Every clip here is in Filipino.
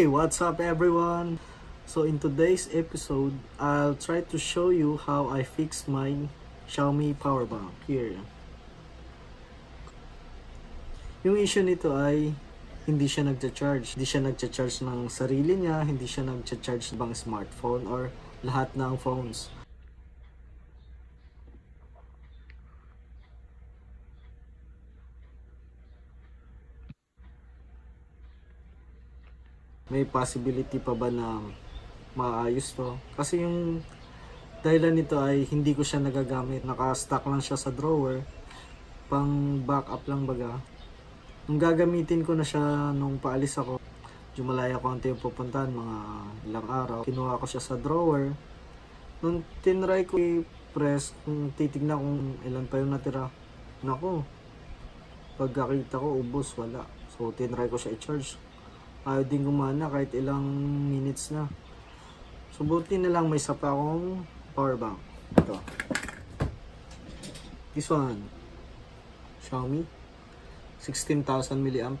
Hey, what's up everyone? So in today's episode, I'll try to show you how I fixed my Xiaomi powerbank here. Yung issue nito ay hindi siya nagcha-charge. Hindi siya nagcha-charge ng sarili niya, hindi siya nagcha-charge ng bang smartphone or lahat ng phones. May possibility pa ba na maayos to? Kasi yung dahilan nito ay hindi ko siya nagagamit. Naka-stack lang siya sa drawer. Pang backup lang baga. Nung gagamitin ko na siya nung paalis ako, Jumalaya konti yung pupuntahan, mga ilang araw. Kinuha ko siya sa drawer. Nung tinry ko i-press, kung titignan kung ilan pa yung natira, naku, pagkakita ko, ubos, wala. So tinry ko siya i-charge. Ayaw din gumana kahit ilang minutes na. So buti na lang may isa pa akong power bank. Ito. This one. Xiaomi. 16,000 mAh.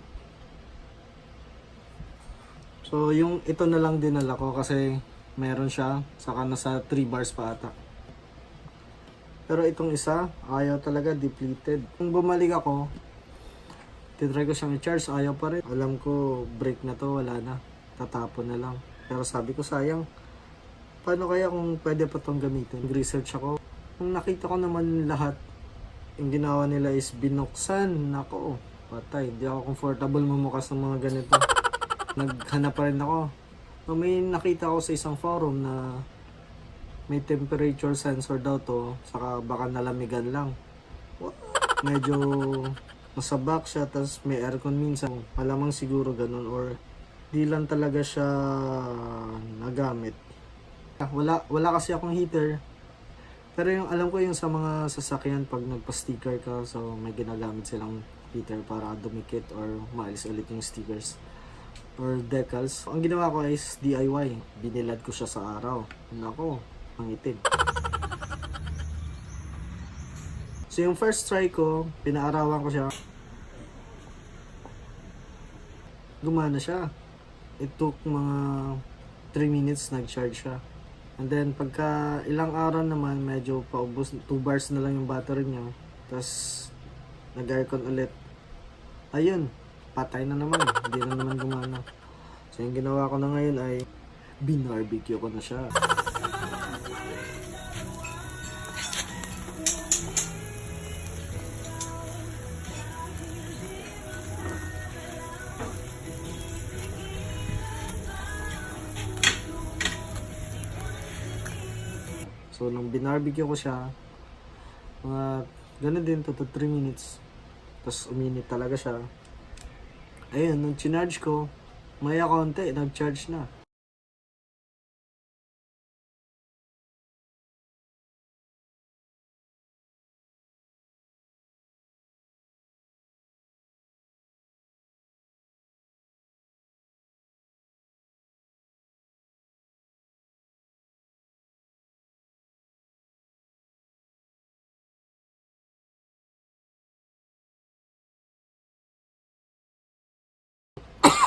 So yung ito na lang dinala ko kasi meron siya. Saka nasa 3 bars pa ata. Pero itong isa, ayaw talaga, depleted. Kung bumalik ako, tinry ko siyang i-charge, ayaw pa rin. Alam ko, break na to, wala na. Tatapon na lang. Pero sabi ko, sayang. Paano kaya kung pwede pa tong gamitin? Nag-research ako. Kung nakita ko naman lahat, yung ginawa nila is binuksan. Nako, patay. Hindi ako comfortable mamukas ng mga ganito. Naghanap pa rin ako. So, may nakita ko sa isang forum na may temperature sensor daw to. Saka baka nalamigan lang. Medyo nasa back siya, tapos may aircon minsan. Malamang siguro ganun or di lang talaga siya nagamit. Wala kasi akong heater. Pero yung alam ko yung sa mga sasakyan pag nagpa-sticker ka, so may ginagamit silang heater para dumikit or maalis ulit yung stickers or decals. Ang ginawa ko is DIY. Binilad ko siya sa araw. Nako, ang itim. So yung first try ko, pinaarawan ko siya. Gumana siya. It took mga 3 minutes nag-charge siya. And then pagka ilang araw naman, medyo paubos, 2 bars na lang yung battery niya. Tapos nag-aircon ulit. Ayun, patay na naman. Hindi na naman gumana. So yung ginawa ko na ngayon ay binarbecue ko na siya. So, nung binarbecue ko siya, mga ganun din, 2 to 3 minutes. Tapos, uminit talaga siya. Ayun, nung chinarge ko, maya konti, nag-charge na.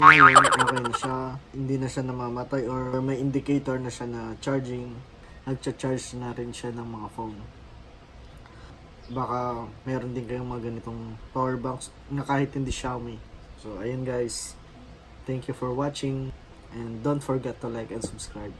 Ngayon, okay na siya. Hindi na siya namamatay or may indicator na siya na charging. Nagcha-charge na rin siya ng mga phone. Baka meron din kayong mga ganitong power banks na kahit hindi Xiaomi. So, ayun guys. Thank you for watching. And don't forget to like and subscribe.